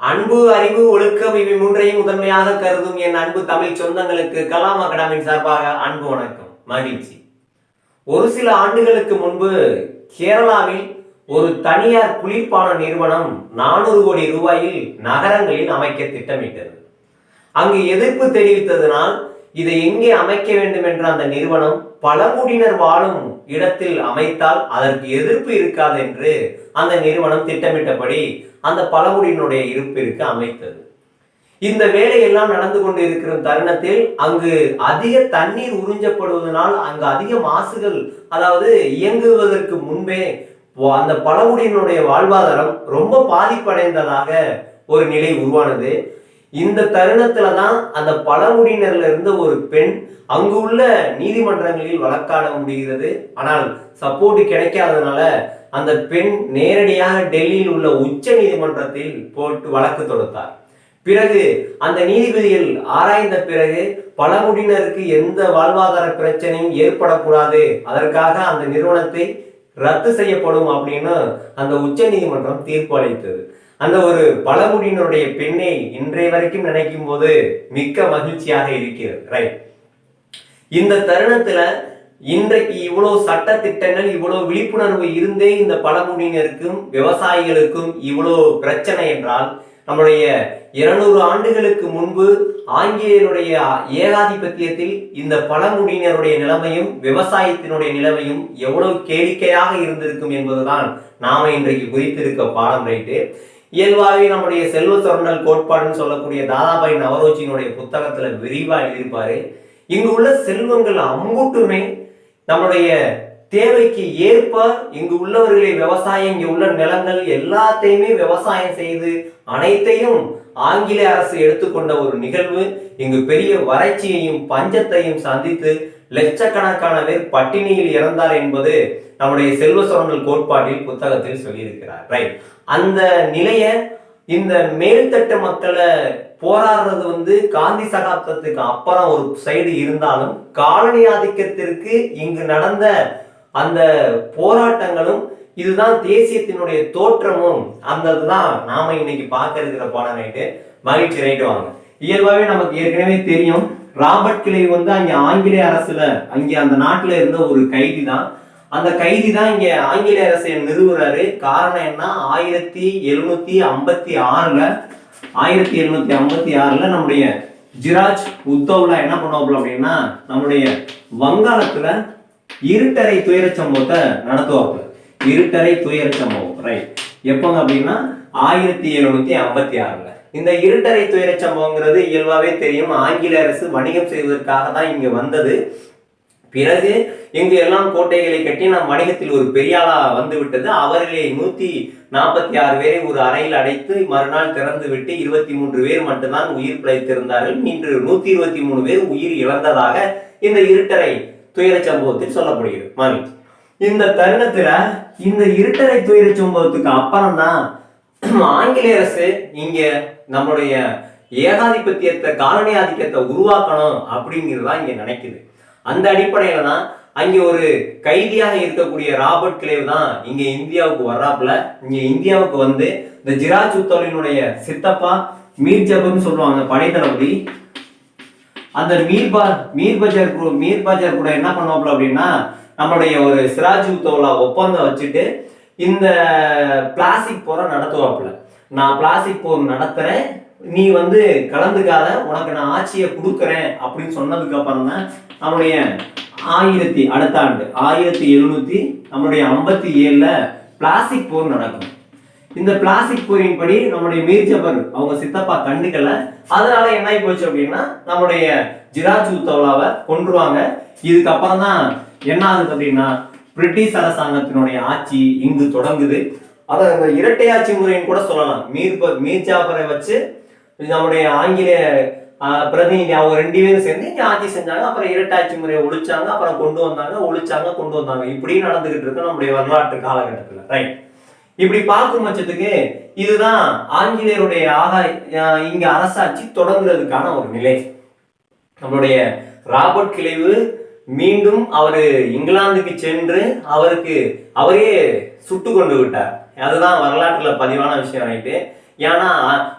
அன்பு, அறிவு, ஒழுக்கம் இவை மூன்றையும் முதன்மையாக கருதும் என் அன்பு தமிழ் சொந்தங்களுக்கு கலாம் அகாடமியின் சார்பாக அன்பு வணக்கம், மகிழ்ச்சி. ஒரு சில ஆண்டுகளுக்கு முன்பு கேரளாவில் ஒரு தனியார் குளிர்பான நிறுவனம் 400 கோடி ரூபாயில் நகரங்களில் அமைக்க திட்டமிட்டது. அங்கு எதிர்ப்பு தெரிவித்ததனால் இதை எங்கே அமைக்க வேண்டும் என்ற அந்த நிறுவனம் பழங்குடியினர் வாழும் இடத்தில் அமைத்தால் அதற்கு எதிர்ப்பு இருக்காது என்று அந்த நிறுவனம் திட்டமிட்டபடி அந்த பழங்குடியினுடைய இருப்பிற்கு அமைத்தது. இந்த வேலையெல்லாம் நடந்து கொண்டு இருக்கிற தருணத்தில் அங்கு அதிக தண்ணீர் உறிஞ்சப்படுவதனால் அங்கு அதிக மாசுகள், அதாவது இயங்குவதற்கு முன்பே அந்த பழங்குடியினுடைய வாழ்வாதாரம் ரொம்ப பாதிப்படைந்ததாக ஒரு நிலை உருவானது. இந்த தருணத்துல தான் அந்த பழங்குடியினர்ல இருந்த ஒரு பெண் அங்கு உள்ள நீதிமன்றங்களில் வழக்காட முடிகிறது. ஆனால் சப்போர்ட் கிடைக்காதனால அந்த பெண் நேரடியாக டெல்லியில் உள்ள உச்ச நீதிமன்றத்தில் போட்டு வழக்கு தொடுத்தார். பிறகு அந்த நீதிபதிகள் ஆராய்ந்த பிறகு பழங்குடியினருக்கு எந்த வாழ்வாதார பிரச்சனையும் ஏற்படக்கூடாது, அதற்காக அந்த நிறுவனத்தை ரத்து செய்யப்படும் அப்படின்னு அந்த உச்ச நீதிமன்றம் தீர்ப்பு அளித்தது. அந்த ஒரு பழங்குடியினருடைய பெண்ணை இன்றைய வரைக்கும் நினைக்கும் போது மிக்க மகிழ்ச்சியாக இருக்கிறது. ரைட், இந்த தருணத்துல இன்றைக்கு இவ்வளவு சட்ட திட்டங்கள், இவ்வளவு விழிப்புணர்வு இருந்தே இந்த பழங்குடியினருக்கும் விவசாயிகளுக்கும் இவ்வளவு பிரச்சனை என்றால், நம்முடைய 200 ஆண்டுகளுக்கு முன்பு ஆங்கிலேயருடைய ஏகாதிபத்தியத்தில் இந்த பழங்குடியினருடைய நிலைமையும் விவசாயத்தினுடைய நிலைமையும் எவ்வளவு கேளிக்கையாக இருந்திருக்கும் என்பதுதான் நாம இன்றைக்கு குறித்திருக்க பாடம். ரைட்டு, இயல்பாகவே நம்முடைய செல்வ சுரண்டல் கோட்பாடுன்னு சொல்லக்கூடிய தாதாபாய் நவரோஜியினுடைய புத்தகத்துல விரிவா எழுதியிருப்பாரு. இங்கு உள்ள செல்வங்கள் அம்புட்டுமே நம்முடைய தேவைக்கு ஏற்ப இங்கு உள்ளவர்களை விவசாயம், இங்கு உள்ள நிலங்கள் எல்லாத்தையுமே விவசாயம் செய்து அனைத்தையும் ஆங்கில அரசு எடுத்துக்கொண்ட ஒரு நிகழ்வு இங்கு பெரிய வறட்சியையும் பஞ்சத்தையும் சந்தித்து லட்சக்கணக்கான பேர் பட்டினியில் இறந்தார் என்பது நம்முடைய செல்வ சுரண்டல் கோட்பாட்டில் புத்தகத்தில் சொல்லியிருக்கிறார். ரைட், அந்த நிலைய இந்த மேல்தட்டு மக்களை போராடுறது காந்தி சகாப்தத்துக்கு அப்புறம் ஒரு சைடு இருந்தாலும், காலனி ஆதிக்கத்திற்கு இங்கு நடந்த அந்த போராட்டங்களும் இதுதான் தேசியத்தினுடைய தோற்றமும் அந்த தான் நாம இன்னைக்கு பார்க்க இருக்கிற பாடம். ரைட்டு, மகிழ்ச்சி. ரைட்டு, வாங்க. இயல்பாகவே நமக்கு ஏற்கனவே தெரியும், ராபர்ட் கிளைவ் அங்க ஆங்கிலேய அரசுல அங்கே அந்த நாட்டுல இருந்த ஒரு கைதி தான். அந்த கைதி தான் இங்க ஆங்கிலேய அரசை நிறுவுறாரு. காரணம் என்ன, 1756ல நம்முடைய ஜிராஜ் உத்தவ்லா என்ன பண்ணுவாப்புல அப்படின்னா, நம்முடைய வங்காளத்துல இருட்டறை துயர சம்பவத்தை நடத்துவாப்புல. இருட்டறை துயர சம்பவம். ரைட், எப்பங்க அப்படின்னா 1756ல இந்த இருட்டறை துயர சம்பவங்கிறது இயல்பாவே தெரியும், ஆங்கில அரசு வணிகம் செய்வதற்காக தான் இங்க வந்தது. பிறகு இங்கு எல்லாம் கோட்டைகளை கட்டி நம் வணிகத்தில் ஒரு பெரிய ஆளா வந்து விட்டது. அவர்களை 146 பேரை ஒரு அறையில் அடைத்து மறுநாள் திறந்து விட்டு 23 பேர் மட்டும்தான் உயிர் பிழைத்திருந்தார்கள். இன்று 123 பேர் உயிர் இழந்ததாக இந்த இருட்டறை துயர சம்பவத்தில் சொல்லப்படுகிறது. மகிழ்ச்சி. இந்த தருணத்துல இந்த இருட்டறை துயர சம்பவத்துக்கு அப்புறம் தான் ஆங்கிலேய அரசு இங்க நம்முடைய ஏகாதிபத்தியத்தை, காலனி ஆதிக்கத்தை உருவாக்கணும் அப்படிங்கிறதா இங்க நினைக்குது. அந்த அடிப்படையில தான் அங்கே ஒரு கைதியாக இருக்கக்கூடிய ராபர்ட் கிளைவ் தான் இங்க இந்தியாவுக்கு வர்றாப்புல. இங்க இந்தியாவுக்கு வந்து இந்த ஜிராஜ் உத்தவ்லினுடைய சித்தப்பா மீர் ஜபர்னு சொல்லுவாங்க படைத்தளபதி, அந்த மீர் பஜார் கூட என்ன பண்ணுவாப்புல அப்படின்னா, நம்மளுடைய ஒரு சிராஜ் உத்தவ்லா ஒப்பந்தம் வச்சுட்டு இந்த பிளாஸ்டிக் போரை நடத்துவாப்புல. நான் பிளாஸ்டிக் போர் நடத்துறேன், நீ கலந்துக்காத, உனக்கு நான் ஆட்சியை கொடுக்குறேன் அப்படின்னு சொன்னதுக்கு அப்புறம் தான் நம்முடைய அடுத்த ஆண்டு 1757ல பிளாஸ்டிக் போர் நடக்கும். இந்த பிளாஸ்டிக் போரின் படி நம்முடைய மீர் ஜபர் அவங்க சித்தப்பா கண்டுக்கல. அதனால என்ன ஆகி போச்சு அப்படின்னா, நம்முடைய ஜிராஜ் உத்தவ்லாவை கொன்றுவாங்க. இதுக்கப்புறம் தான் என்ன ஆகுது அப்படின்னா, பிரிட்டிஷ் அரசாங்கத்தினுடைய ஆட்சி இங்கு தொடங்குது. அதை இரட்டை ஆட்சி முறைன்னு கூட சொல்லலாம். மீர் ஜாபரை வச்சு நம்முடைய ஆங்கிலேய பிரதிநிதி அவங்க 2 பேரும் சேர்ந்து இங்க ஆட்சி செஞ்சாங்க. அப்புறம் இரட்டாட்சி முறையை ஒழிச்சாங்க, அப்புறம் கொண்டு வந்தாங்க. இப்படி நடந்துகிட்டு இருக்கு நம்முடைய வரலாற்று காலகட்டத்துல. ரைட், இப்படி பார்க்கும் பட்சத்துக்கு இதுதான் ஆங்கிலேயருடைய இங்க அரசாட்சி தொடங்குறதுக்கான ஒரு நிலை. நம்மளுடைய ராபர்ட் கிளைவ் மீண்டும் அவரு இங்கிலாந்துக்கு சென்று அவரே சுட்டு கொண்டு விட்டார். அதுதான் வரலாற்றுல பதிவான விஷயம். ரைட்டு, ஏன்னா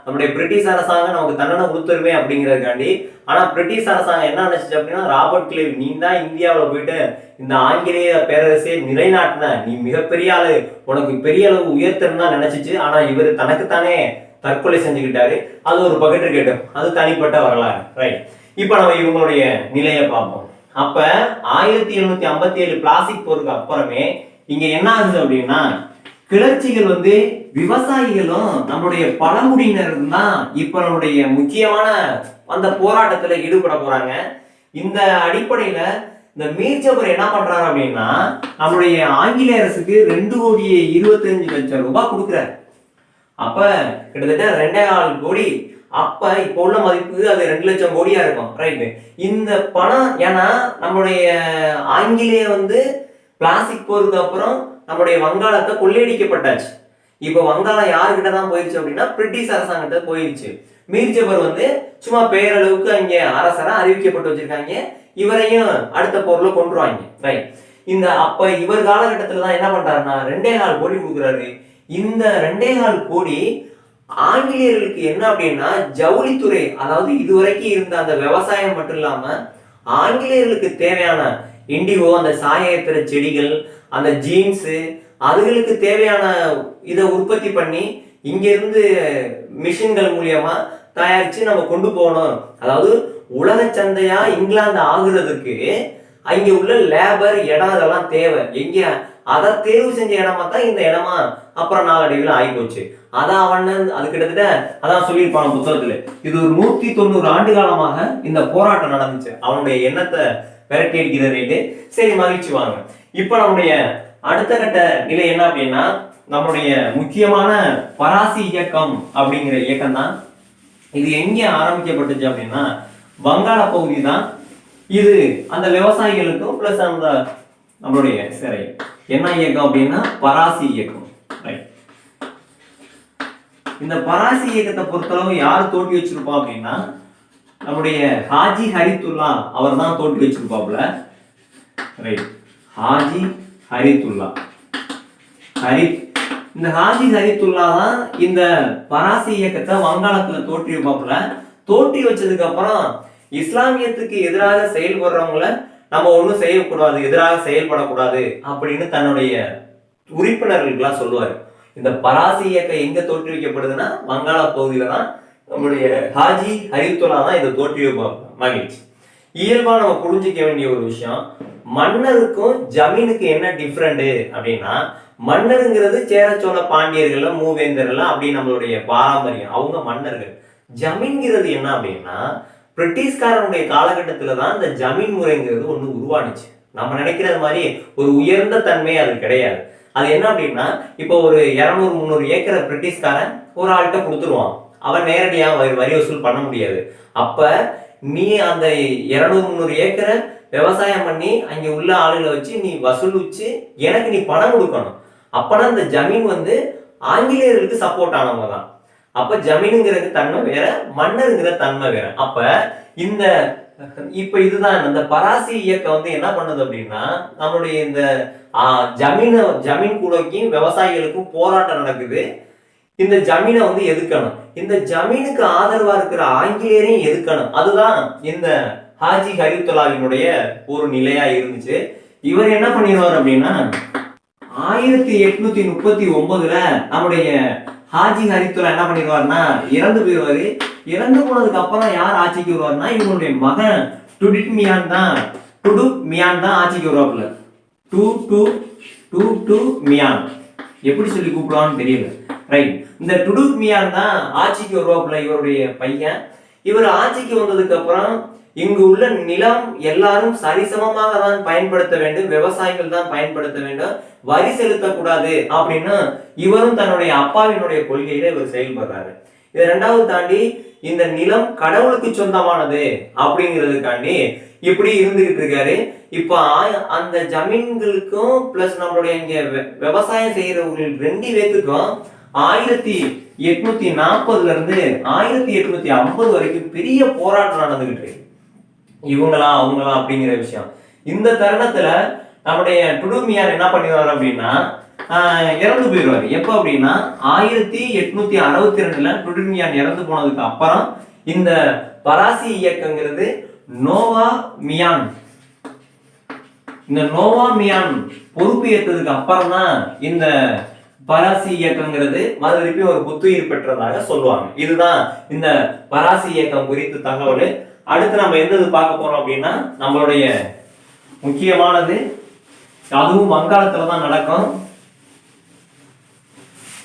நம்முடைய பிரிட்டிஷ் அரசாங்கம் நமக்கு தண்டனை கொடுத்துருமே அப்படிங்கிறதுக்காண்டி. ஆனா பிரிட்டிஷ் அரசாங்கம் என்ன நினைச்சிச்சு அப்படின்னா, ராபர்ட் கிளைவ் நீ தான் இந்தியாவில் போயிட்டு இந்த ஆங்கிலேய பேரரசை நிலைநாட்டின, நீ மிகப்பெரிய ஆளு, உனக்கு பெரிய அளவு உயர்த்தன்னு தான் நினைச்சிச்சு. ஆனா இவர் தனக்குத்தானே தற்கொலை செஞ்சுக்கிட்டாரு. அது ஒரு பக்கெட்டு கேட்டும், அது தனிப்பட்ட வரலாறு. ரைட், இப்ப நம்ம இவங்களுடைய நிலையை பார்ப்போம். அப்ப 1757 பிளாஸ்டிக் போருக்கு அப்புறமே இங்க என்ன ஆகுது அப்படின்னா, கிளர்ச்சிகள் வந்து விவசாயிகளும் நம்மளுடைய பழங்குடியினரும் தான் இப்ப நம்முடைய முக்கியமான அந்த போராட்டத்துல ஈடுபட போறாங்க. இந்த அடிப்படையில இந்த மீர் ஜபர் என்ன பண்றாரு அப்படின்னா, நம்மளுடைய ஆங்கிலேய அரசுக்கு 2,25,00,000 ரூபாய் கொடுக்குறாரு. அப்ப கிட்டத்தட்ட 2,4 கோடி. அப்ப இப்ப உள்ள மதிப்பு அது 2 லட்சம் கோடியா இருக்கும். ரைட், இந்த பணம் ஏன்னா நம்மளுடைய ஆங்கிலேய வந்து பிளாஸ்டிக் போருக்கு அப்புறம் நம்முடைய வங்காளத்தை கொள்ளையடிக்கப்பட்டாச்சு. இப்ப வங்காளம் யாருக்கிட்ட தான் போயிடுச்சு அப்படின்னா, பிரிட்டிஷ் அரசாங்கத்தை போயிடுச்சு. மீர் ஜபர் வந்து சும்மா பேரளவுக்கு அங்க அரசரா அறிவிக்கப்பட்டு வச்சிருக்காங்க. இவரையும் அடுத்த போர்ல கொண்டுருவாங்க. ரைட், இந்த அப்ப இவர் காலகட்டத்துல தான் என்ன பண்றாருன்னா 2,4 கோடி கொடுக்குறாரு. இந்த 2,4 கோடி ஆங்கிலேயர்களுக்கு என்ன அப்படின்னா ஜவுளித்துறை, அதாவது இதுவரைக்கும் இருந்த அந்த விவசாயம் மட்டும் இல்லாம ஆங்கிலேயர்களுக்கு தேவையான இண்டிகோ, அந்த சாயத்திர செடிகள், அந்த ஜீன்ஸ், அதுகளுக்கு தேவையான இதை உற்பத்தி பண்ணி இங்க இருந்து மிஷின்கள் மூலியமா தயாரிச்சு நம்ம கொண்டு போகணும். அதாவது உலக சந்தையா இங்கிலாந்து ஆகுறதுக்கு அங்க உள்ள லேபர், இடம், அதெல்லாம் தேவை. எங்க அதை தேர்வு செஞ்ச இடமா தான் இந்த இடமா அப்புறம் நாளடைவில் ஆகி போச்சு. அதான் அவன் அது கிட்டத்தட்ட அதான் சொல்லியிருப்பான் புத்தகத்துல, இது ஒரு 190 ஆண்டு காலமாக இந்த போராட்டம் நடந்துச்சு. அவனுடைய எண்ணத்தை விரட்டி அடிக்கிறது. சரி, மகிழ்ச்சி. வாங்க இப்ப நம்முடைய அடுத்த கட்ட நிலை என்ன அப்படின்னா, நம்முடைய முக்கியமான பராசி இயக்கம் அப்படிங்கிற இயக்கம் தான். இது எங்க ஆரம்பிக்கப்பட்டுச்சு அப்படின்னா, வங்காள பகுதி தான். இது அந்த விவசாயிகளுக்கும் பிளஸ் அந்த நம்மளுடைய சரி என்ன இயக்கம் அப்படின்னா பராசி இயக்கம். இந்த பராசி இயக்கத்தை பொறுத்தளவு யார் தோட்டி வச்சிருப்பா அப்படின்னா, நம்முடைய ஹாஜி ஹரித்துல்லா அவர் தான் தோட்டி வச்சிருப்பாப்ல. ரைட், ஹாஜி ஹரித்துல்லா இந்த ஹாஜி ஹரித்துல்லா தான் இந்த பராசி இயக்கத்தை வங்காளத்துல தோற்றிருப்பாப்புல. தோற்றி வச்சதுக்கு அப்புறம் இஸ்லாமியத்துக்கு எதிராக செயல்படுறவங்கள நம்ம ஒண்ணும் செய்யக்கூடாது, எதிராக செயல்படக்கூடாது அப்படின்னு தன்னுடைய உறுப்பினர்களுக்கெல்லாம் சொல்லுவாரு. இந்த பராசி இயக்கம் எங்க தோற்றுவிக்கப்படுதுன்னா வங்காள பகுதியில தான். நம்முடைய ஹாஜி ஹரித்துல்லா தான் இதை தோற்றுவிப்பாங்க. மகிழ்ச்சி. இயல்பா நம்ம புரிஞ்சிக்க வேண்டிய ஒரு விஷயம், மன்னருக்கும் ஜமீனுக்கு என்ன டிஃப்ரெண்ட் அப்படின்னா, மன்னருங்கிறது சேர சோழ பாண்டியர்கள், மூவேந்தர்கள் அப்படி நம்மளுடைய பாரம்பரியம், அவங்க மன்னர்கள். ஜமீன்கிறது என்ன அப்படின்னா, பிரிட்டிஷ்காரனுடைய காலகட்டத்துல தான் இந்த ஜமீன் முறைங்கிறது ஒண்ணு உருவானுச்சு. நம்ம நினைக்கிறது மாதிரி ஒரு உயர்ந்த தன்மை அது கிடையாது. அது என்ன அப்படின்னா, இப்போ ஒரு 200-300 ஏக்கரை பிரிட்டிஷ்காரன் ஒரு ஆள்கிட்ட கொடுத்துருவான். அவன் நேரடியா வரி வசூல் பண்ண முடியாது. அப்ப நீ அந்த 200-300 ஏக்கரை விவசாயம் பண்ணி அங்க உள்ள ஆளுகளை வச்சு நீ வசூலிச்சு எனக்கு நீ பணம் கொடுக்கணும். அப்பனா இந்த ஜமீன் வந்து ஆங்கிலேயர்களுக்கு சப்போர்ட் ஆனவங்க தான். அப்ப ஜமீனுங்கிறது தன்மை வேற, மன்னருங்கிற தன்மை வேற. அப்ப இந்த இப்ப இதுதான் இந்த பராசி இயக்கம் வந்து என்ன பண்ணுது அப்படின்னா, நம்மளுடைய இந்த ஜமீன் கூடக்கும் விவசாயிகளுக்கும் போராட்டம் நடக்குது. இந்த ஜமீனை வந்து எதுக்கணும், இந்த ஜமீனுக்கு ஆதரவா இருக்கிற ஆங்கிலேயரையும் எதுக்கணும். அதுதான் இந்த ஹாஜி ஹரித்துல்லாவினுடைய ஒரு நிலையா இருந்துச்சு. இவர் என்ன பண்ணிடுவார் அப்படின்னா, 1839 நம்முடைய ஹாஜி ஹரித்துல்லா என்ன பண்ணிடுவார்னா இறந்து போயிடுவாரு. இறந்து போனதுக்கு அப்புறம் யார் ஆட்சிக்கு வருவார்னா, இவங்களுடைய மகன் டுடுக் மியான் தான் ஆட்சிக்கு வருவாப்புல. மியான் எப்படி சொல்லி கூப்பிடுவான்னு தெரியல. ரைட், இந்த டுடுக் மியான் தான் ஆட்சிக்கு வருவாப்புல, இவருடைய பையன். இவர் ஆட்சிக்கு வந்ததுக்கு அப்புறம் இங்கு உள்ள நிலம் எல்லாரும் சரிசமமாக தான் பயன்படுத்த வேண்டும், விவசாயிகள் தான் பயன்படுத்த வேண்டும், வரி செலுத்தக்கூடாது அப்படின்னு இவரும் தன்னுடைய அப்பாவினுடைய கொள்கையில இவர் செயல்படுறாரு. இதை ரெண்டாவது தாண்டி இந்த நிலம் கடவுளுக்கு சொந்தமானது அப்படிங்கிறதுக்காண்டி இப்படி இருந்துகிட்டு இருக்காரு. இப்ப அந்த ஜமீன்களுக்கும் பிளஸ் நம்மளுடைய இங்க விவசாயம் செய்யறவர்கள் 2 பேத்துக்கும் 1840 இருந்து 1850 வரைக்கும் பெரிய போராட்டம் நடந்துகிட்டு இருக்கு. இவங்களா அவங்களா அப்படிங்கிற விஷயம். இந்த தருணத்துல நம்முடைய டுடுக் மியான் என்ன பண்ணிடுவார் அப்படின்னா, இறந்து போயிடுவாரு. எப்ப அப்படின்னா 1862ல டுடுன்மியான் இறந்து போனதுக்கு அப்புறம் இந்த பராசி இயக்கங்கிறது நோவா மியான் பொறுப்பு ஏற்றதுக்கு அப்புறம் தான் இந்த பராசி இயக்கங்கிறது மறுபடியும் ஒரு புத்துயிர் பெற்றதாக சொல்லுவாங்க. இதுதான் இந்த பராசி இயக்கம் குறித்த தகவல். அடுத்து நம்ம எந்த பார்க்க போறோம் அப்படின்னா நம்மளுடைய முக்கியமானது, அதுவும் வங்காளத்துல தான் நடக்கும்.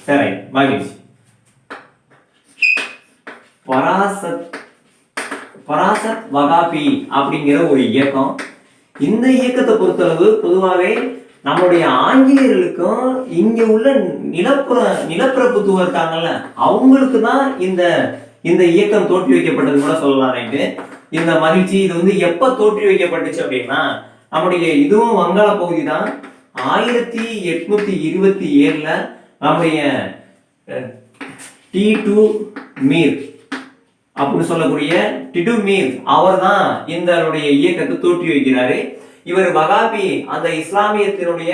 சரி, மகிழ்ச்சி. பராசத் வகாபி அப்படிங்கிற ஒரு இயக்கம். இந்த இயக்கத்தை பொறுத்தளவு பொதுவாகவே நம்மளுடைய ஆங்கிலேயர்களுக்கும் இங்க உள்ள நிலப்பிரபுத்துவம் இருக்காங்கல்ல, அவங்களுக்கு தான் இந்த இயக்கம் தோற்றி வைக்கப்பட்டது கூட சொல்லலாம். ரைட்டு. இந்த மகிழ்ச்சி இது வந்து எப்ப தோற்றி வைக்கப்பட்டுச்சு அப்படின்னா நம்முடைய இதுவும் வங்காள பகுதி தான். 1827ல நம்முடைய டிடு மீர் அப்படின்னு சொல்லக்கூடிய டிடு மீர் அவர் தான் இந்த இயக்கத்தை தோற்றி வைக்கிறாரு. இவர் வகாபி அந்த இஸ்லாமியத்தினுடைய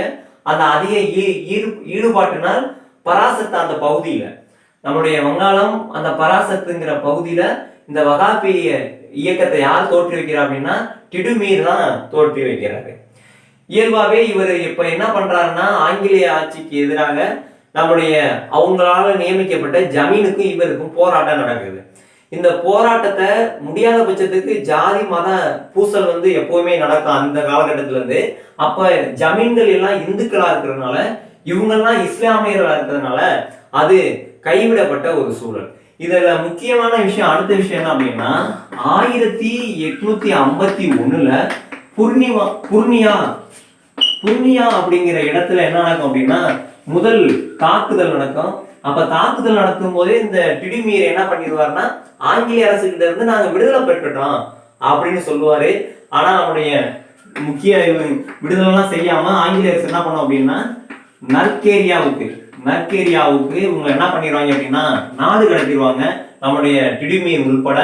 அந்த அதிக ஈடுபாட்டினால் பராசத்து அந்த பகுதியில, நம்முடைய வங்காளம் அந்த பராசத்துங்கிற பகுதியில இந்த வகாபி இயக்கத்தை யார் தோற்றி வைக்கிறார் அப்படின்னா டிடுமீர் தான் தோற்றி வைக்கிறாரு. இயல்பாவே இவர் இப்ப என்ன பண்றாருன்னா ஆங்கிலேய ஆட்சிக்கு எதிராக நம்முடைய அவங்களால நியமிக்கப்பட்ட ஜமீனுக்கும் இவருக்கும் போராட்டம் நடக்குது. இந்த போராட்டத்தை முடியாத பட்சத்துக்கு ஜாதி மத பூசல் வந்து எப்பவுமே நடக்கும் அந்த காலகட்டத்துல இருந்து. அப்ப ஜமீன்கள் எல்லாம் இந்துக்களா இருக்கிறதுனால, இவங்கெல்லாம் இஸ்லாமியர்களா இருக்கிறதுனால அது கைவிடப்பட்ட ஒரு சூழல். இதுல முக்கியமான விஷயம், அடுத்த விஷயம் என்ன அப்படின்னா 1851ல புர்னியா அப்படிங்கிற இடத்துல என்ன நடக்கும் அப்படின்னா முதல் தாக்குதல் நடக்கும். அப்ப தாக்குதல் நடக்கும் போதே இந்த டிடுமீர் என்ன பண்ணிடுவாருன்னா ஆங்கிலேய அரசு கிட்ட இருந்து நாங்க விடுதலை பெற்றுட்டோம் அப்படின்னு சொல்லுவாரு. ஆனா நம்முடைய முக்கிய விடுதலைலாம் செய்யாம ஆங்கிலேய அரசு என்ன பண்ணோம் அப்படின்னா நர்கேரியாவுக்கு இவங்க என்ன பண்ணிடுவாங்க அப்படின்னா நாடு கடத்திடுவாங்க. நம்முடைய டிடுமீர் உள்பட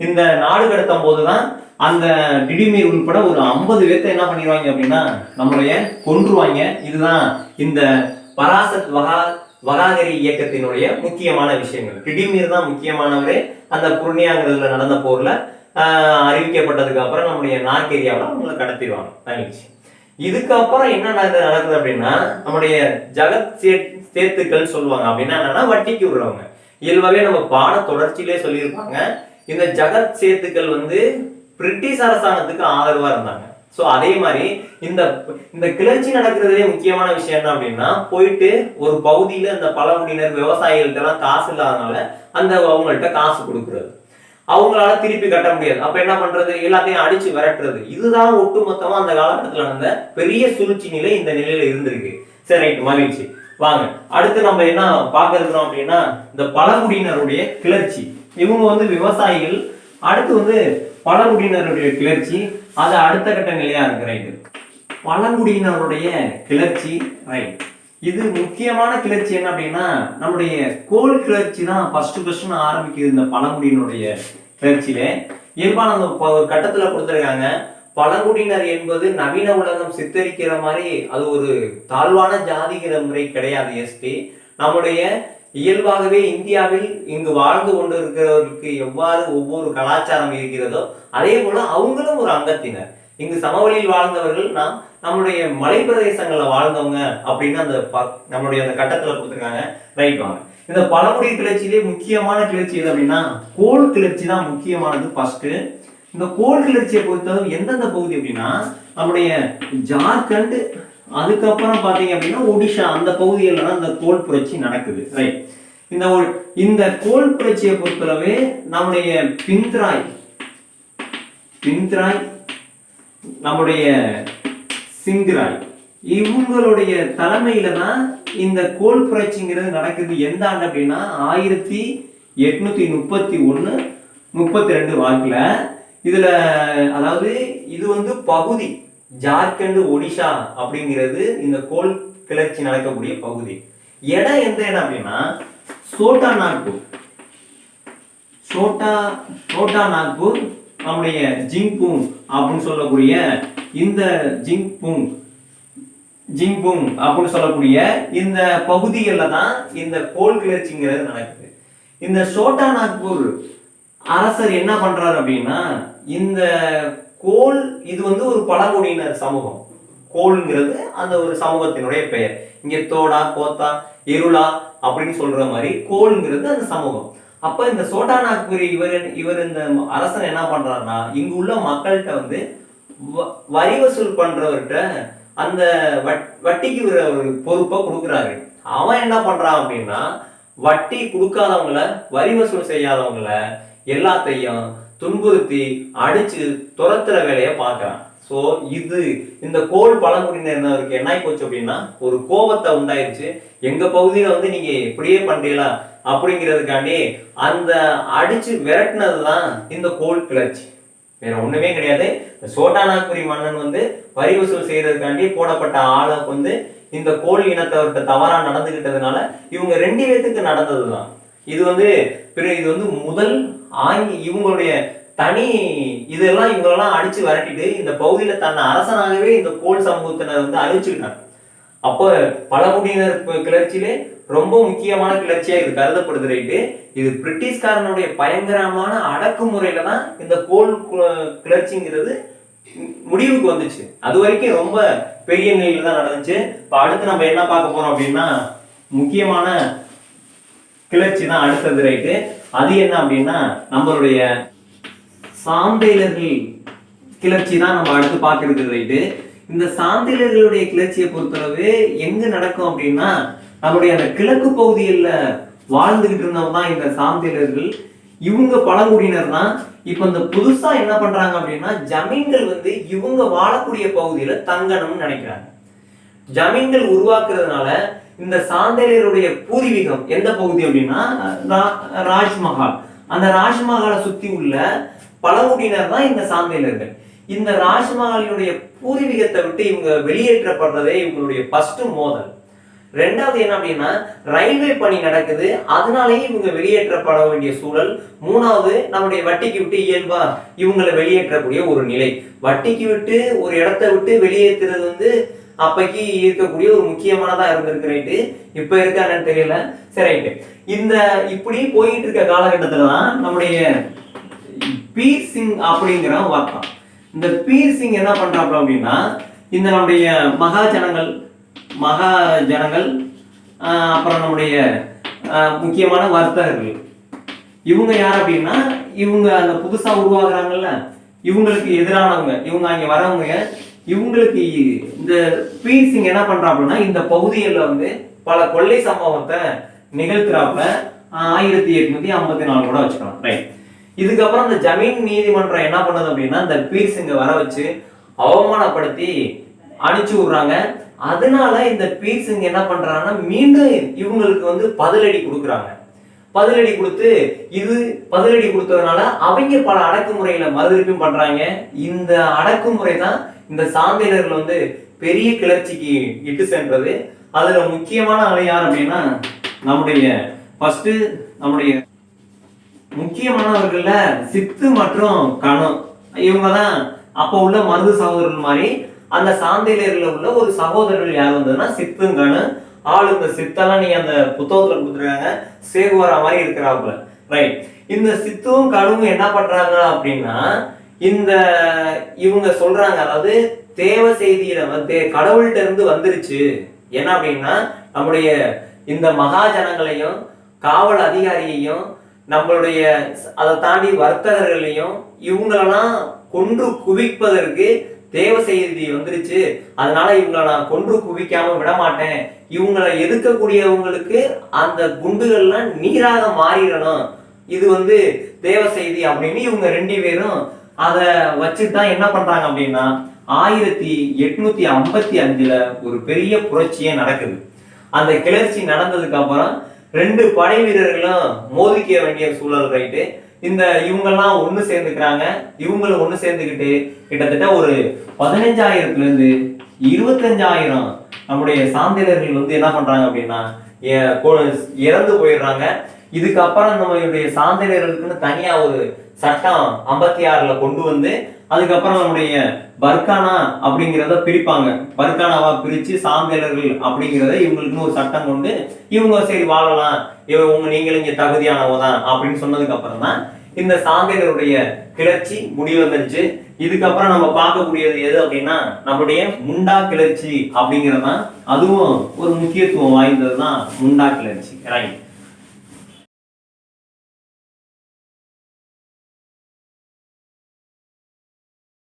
இந்த நாடு கடத்தும் போதுதான் அந்த டிடுமீர் உள்பட ஒரு 50 பேர்த்த என்ன பண்ணிடுவாங்க அப்படின்னா நம்மளுடைய கொன்றுவாங்க. இதுதான் இந்த பராசத் வகாகரி இயக்கத்தினுடைய முக்கியமான விஷயங்கள். டிடுமீர் தான் முக்கியமானவரே. அந்த புர்னியாங்கிறதுல நடந்த போர்ல அறிவிக்கப்பட்டதுக்கு அப்புறம் நம்முடைய நார்கேரியாவில் அவங்களை கடத்திடுவாங்க தனிச்சு. இதுக்கப்புறம் என்ன நடக்குது அப்படின்னா நம்முடைய ஜகத் சேத்துக்கள் சொல்லுவாங்க. அப்படின்னா என்னன்னா வட்டிக்கு விடுறவங்க. இயல்பாவே நம்ம பாட தொடர்ச்சியிலே சொல்லியிருப்பாங்க. இந்த ஜகத் சேத்துக்கள் வந்து பிரிட்டிஷ் அரசாங்கத்துக்கு ஆதரவா இருந்தாங்க. சோ அதே மாதிரி இந்த கிளர்ச்சி நடக்கிறதுலே முக்கியமான விஷயம் என்ன அப்படின்னா போயிட்டு ஒரு பகுதியில இந்த பழங்குடியினர் விவசாயிகள்ட்ட எல்லாம் காசு இல்லாதனால அவங்கள்ட்ட காசு கொடுக்கறது, அவங்களால திருப்பி கட்ட முடியாது. அப்ப என்ன பண்றது, எல்லாத்தையும் அடிச்சு விரட்டுறது. இதுதான் ஒட்டுமொத்தமா அந்த காலகட்டத்தில் நடந்த பெரிய சூழ்ச்சி நிலை இந்த நிலையில இருந்திருக்கு. சரி, ரைட், மகிழ்ச்சி. வாங்க அடுத்து நம்ம என்ன பார்க்க இருக்கிறோம் அப்படின்னா இந்த பழங்குடியினருடைய கிளர்ச்சி. இவங்க வந்து விவசாயிகள், அடுத்து வந்து பழங்குடியினருடைய கிளர்ச்சி, அது அடுத்த கட்ட நிலையா இருக்கு. ரைட்டு. பழங்குடியினருடைய கிளர்ச்சி, ரைட். இது முக்கியமான கிளர்ச்சி என்ன அப்படின்னா நம்முடைய கோல் கிளர்ச்சி தான் ஃபர்ஸ்ட் ஆரம்பிக்குது இந்த பழங்குடியினுடைய கிளர்ச்சியில. இயல்பான ஒரு கட்டத்துல கொடுத்துருக்காங்க, பழங்குடியினர் என்பது நவீன உலகம் சித்தரிக்கிற மாதிரி அது ஒரு தாழ்வான ஜாதிகிற முறை கிடையாது. எஸ்டி நம்முடைய இயல்பாகவே இந்தியாவில் இங்கு வாழ்ந்து கொண்டு இருக்கிறவர்களுக்கு எவ்வாறு ஒவ்வொரு கலாச்சாரம் இருக்கிறதோ அதே போல அவங்களும் ஒரு அங்கத்தினர். இங்கு சமவெளியில் வாழ்ந்தவர்கள் நம்முடைய மலை பிரதேசங்கள்ல வாழ்ந்தவங்க அப்படின்னு நம்மளுடைய அந்த கட்டத்துல கொடுத்துருக்காங்க. ரைட். வாங்க இந்த பழங்குடி கிளர்ச்சியிலே முக்கியமான கிளர்ச்சி எது அப்படின்னா கோல் கிளர்ச்சி தான் முக்கியமானது. ஃபர்ஸ்ட் இந்த கோல் கிளர்ச்சியை பொறுத்தவரை எந்தெந்த பகுதி அப்படின்னா நம்முடைய ஜார்க்கண்ட், அதுக்கப்புறம் பாத்தீங்க அப்படின்னா ஒடிஷா, அந்த பகுதிகளில் தான் இந்த கோல் புரட்சி நடக்குது. ரைட். இந்த கோல் புரட்சியை பொறுத்தளவே நம்முடைய பிந்த்ராய், நம்முடைய சிங்கராய், இவங்களுடைய தலைமையில தான் இந்த கோல் புரட்சிங்கிறது நடக்குது. எந்த ஆண்டு அப்படின்னா 1831-32 வாக்குல. இதுல அதாவது இது வந்து பகுதி ஜார்க்கண்ட், ஒடிஷா அப்படிங்கிறது இந்த கோல் கிளர்ச்சி நடக்கக்கூடிய பகுதி. இடம் எந்த இடம் அப்படின்னா சோட்டா நாக்பூர், நம்முடைய ஜிங்பூங் அப்படின்னு சொல்லக்கூடிய இந்த ஜிங்பூங் ஜிங்புங் அப்படின்னு சொல்லக்கூடிய இந்த பகுதிகளில் தான் இந்த கோல் கிளர்ச்சிங்கிறது நடக்குது. இந்த சோட்டா நாக்பூர் அரசர் என்ன பண்றாரு அப்படின்னா, இந்த கோல் இது வந்து ஒரு பழங்குடியினர் சமூகம். கோல்ங்கிறது அந்த ஒரு சமூகத்தினுடைய பெயர். இங்க தோடா, கோத்தா, இருளா அப்படின்னு சொல்ற மாதிரி கோல்ங்கிறது அந்த சமூகம். அப்ப இந்த சோட்டா நாக்பூர் இவர் இந்த அரசன் என்ன பண்றாருன்னா, இங்கு உள்ள மக்கள்கிட்ட வந்து வரி வசூல் பண்றவர்கிட்ட அந்த வட்டிக்கு ஒரு பொறுப்பை கொடுக்குறாரு. அவன் என்ன பண்றான் அப்படின்னா, வட்டி கொடுக்காதவங்கள, வரி வசூல் செய்யாதவங்கள எல்லாத்தையும் துன்புறுத்தி அடிச்சு துரத்துற வேலையை பார்க்கறான். ஸோ இது இந்த கோல் பழங்குடியினருக்கு என்ன ஆகி போச்சு அப்படின்னா, ஒரு கோபத்தை உண்டாயிருச்சு. எங்க பகுதியில வந்து நீங்க இப்படியே பண்றீங்களா அப்படிங்கிறதுக்காண்டி அந்த அடிச்சு விரட்டினதுதான் இந்த கோல் கிளர்ச்சி. வேற ஒண்ணுமே கிடையாது. சோட்டா நாக்பூரி மன்னன் வந்து வரி வசூல் செய்யறதுக்காண்டி போடப்பட்ட ஆளை வந்து இந்த கோல் இனத்தவர்கிட்ட தவறா நடந்துகிட்டதுனால இவங்க 2 பேத்துக்கு நடந்ததுதான். இது வந்து முதல் இவங்களுடைய தனி இதெல்லாம் இவங்களெல்லாம் அடிச்சு விரட்டிட்டு இந்த பகுதியில தன்னை அரசனாகவே இந்த கோல் சமூகத்தினர் வந்து அழிச்சுக்கிட்டாங்க. அப்போ பழங்குடியினர் கிளர்ச்சியிலே ரொம்ப முக்கியமான கிளர்ச்சியா இது கருதப்படுது. ரைட்டு, இது பிரிட்டிஷ்காரனுடைய பயங்கரமான அடக்குமுறையில தான் இந்த கோல் கிளர்ச்சிங்கிறது முடிவுக்கு வந்துச்சு. அது வரைக்கும் ரொம்ப பெரிய நிலையில தான் நடந்துச்சு. இப்ப அடுத்து நம்ம என்ன பார்க்க போறோம் அப்படின்னா, முக்கியமான கிளர்ச்சி தான் அடுத்தது. ரைட்டு, அது என்ன அப்படின்னா நம்மளுடைய சாந்தேலர்கள் கிளர்ச்சி தான் நம்ம அடுத்து பார்க்கறது. ரைட்டு, இந்த சாந்தேலர்களுடைய கிளர்ச்சியை பொறுத்தளவு எங்க நடக்கும் அப்படின்னா, நம்முடைய அந்த கிழக்கு பகுதியில் வாழ்ந்துகிட்டு இருந்தவங்க தான் இந்த சாந்தேலர்கள். இவங்க பழங்குடியினர் தான். இப்ப இந்த புதுசா என்ன பண்றாங்க அப்படின்னா, ஜமீன்கள் வந்து இவங்க வாழக்கூடிய பகுதியில தங்கணும்னு நினைக்கிறாங்க. ஜமீன்கள் உருவாக்குறதுனால இந்த சாந்தேலருடைய பூர்வீகம் எந்த பகுதி அப்படின்னா ராஜ்மஹால். அந்த ராஜ்மஹாலை சுத்தி உள்ள பழங்குடியினர் தான் இந்த சாந்தேலர்கள். இந்த ராஜ்மஹாலுடைய பூர்வீகத்தை விட்டு இவங்க வெளியேற்றப்படுறதே இவங்களுடைய ஃபர்ஸ்ட் மோதல். ரெண்டாவது என்ன அப்படின்னா, ரயில்வே பணி நடக்குது, அதனாலேயே இவங்க வெளியேற்றப்பட வேண்டிய சூழல். மூணாவது, நம்முடைய வட்டிக்கு விட்டு இயல்பா இவங்களை வெளியேற்றக்கூடிய ஒரு நிலை. வட்டிக்கு விட்டு ஒரு இடத்தை விட்டு வெளியேற்றுறது வந்து அப்பைக்கு இருக்கக்கூடிய ஒரு முக்கியமானதா இருந்திருக்கு. இப்ப இருக்கான்னு தெரியல. சரி, இந்த இப்படி போயிட்டு இருக்க காலகட்டத்துலதான் நம்முடைய பீர் சிங் அப்படிங்கிற வார்த்தை. இந்த பீர் சிங் என்ன பண்றாப்ல அப்படின்னா, இந்த நம்முடைய மகாஜனங்கள் அப்புறம் நம்முடைய முக்கியமான வர்த்தகர்கள் இவங்க யார் அப்படின்னா, இவங்க அந்த புதுசா உருவாக்குறாங்கல்ல, இவங்களுக்கு எதிரானவங்க, இவங்க அங்க வரவங்க. இவங்களுக்கு இந்த பீர் சிங் என்ன பண்றாப்புனா, இந்த பகுதியில் வந்து பல கொள்ளை சம்பவத்தை நிகழ்த்துறாப்புல. 1854 கூட வச்சுக்கலாம். ரைட், இதுக்கப்புறம் இந்த ஜமீன் நீதிமன்றம் என்ன பண்ணுது அப்படின்னா, இந்த பீர் சிங்கை வர வச்சு அவமானப்படுத்தி அனுப்பிச்சு விடுறாங்க. அதனால இந்த பீர் சிங் என்ன பண்றாங்கன்னா, மீண்டும் இவங்களுக்கு வந்து பதிலடி கொடுக்குறாங்க. பதிலடி கொடுத்ததுனால அவங்க பல அடக்குமுறைகளை மறுதிருப்பும் பண்றாங்க. இந்த அடக்குமுறை தான் இந்த சாந்தேலர்கள் வந்து பெரிய கிளர்ச்சிக்கு இட்டு சென்றது. அதுல முக்கியமான ஆளு யார் அப்படின்னா, நம்முடைய முக்கியமானவர்கள்ல சித்து மற்றும் கணு. இவங்க தான் அப்ப உள்ள மருது சகோதரர்கள் மாதிரி. அந்த சாந்தேலர்ல உள்ள ஒரு சகோதரர்கள் யார் வந்ததுன்னா சித்துங்கன்னு ஆளு. இந்த சித்தெல்லாம் நீங்க அந்த புத்தகத்துல கொடுத்துருக்காங்க, சேகுவாரா மாதிரி இருக்கிறாப்புல. ரைட், இந்த சித்துவும் கணுவும் என்ன பண்றாங்க அப்படின்னா, இவங்க சொல்றாங்க, அதாவது தேவ செய்தியில வந்து கடவுள்கிட்ட இருந்து வந்துருச்சு. என்ன அப்படின்னா, நம்முடைய இந்த மகாஜனங்களையும் காவல் அதிகாரியையும் நம்மளுடைய அதை தாண்டி வர்த்தகர்களையும் இவங்களெல்லாம் கொன்று குவிப்பதற்கு தேவ செய்தி வந்துருச்சு. அதனால இவங்களை நான் கொன்று குவிக்காம விட மாட்டேன். இவங்களை எதிர்க்கக்கூடியவங்களுக்கு அந்த குண்டுகள்லாம் நீராக மாறிடணும். இது வந்து தேவ செய்தி அப்படின்னு இவங்க 2 பேரும் அதை வச்சுதான் என்ன பண்றாங்க அப்படின்னா, 1855 ஒரு பெரிய புரட்சியே நடக்குது. அந்த கிளர்ச்சி நடந்ததுக்கு அப்புறம் 2 படை வீரர்களும் மோதிக்க வேண்டிய சூழல். ரைட்டு, இவங்கெல்லாம் ஒண்ணு சேர்ந்துக்கிறாங்க. இவங்களும் ஒண்ணு சேர்ந்துக்கிட்டு கிட்டத்தட்ட ஒரு 15,000 இருந்து 25,000 நம்முடைய சாந்தேலர்கள் வந்து என்ன பண்றாங்க அப்படின்னா இறந்து போயிடுறாங்க. இதுக்கப்புறம் நம்மளுடைய சாந்தேலர்களுக்குன்னு தனியா ஒரு சட்டம் 56 கொண்டு வந்து அதுக்கப்புறம் நம்முடைய பர்கானா அப்படிங்கிறத பிரிப்பாங்க. பர்கானாவா பிரிச்சு சாந்தேலர்கள் அப்படிங்கிறத இவங்களுக்குன்னு ஒரு சட்டம் கொண்டு இவங்க சரி வாழலாம், நீங்களும் இங்க தகுதியானவதான் அப்படின்னு சொன்னதுக்கு அப்புறம் தான் இந்த சாந்தேலருடைய கிளர்ச்சி முடிவடைஞ்சு. இதுக்கப்புறம் நம்ம பார்க்கக்கூடியது எது அப்படின்னா நம்முடைய முண்டா கிளர்ச்சி அப்படிங்கிறதான். அதுவும் ஒரு முக்கியத்துவம் வாய்ந்ததுதான் முண்டா கிளர்ச்சி. ரைட்.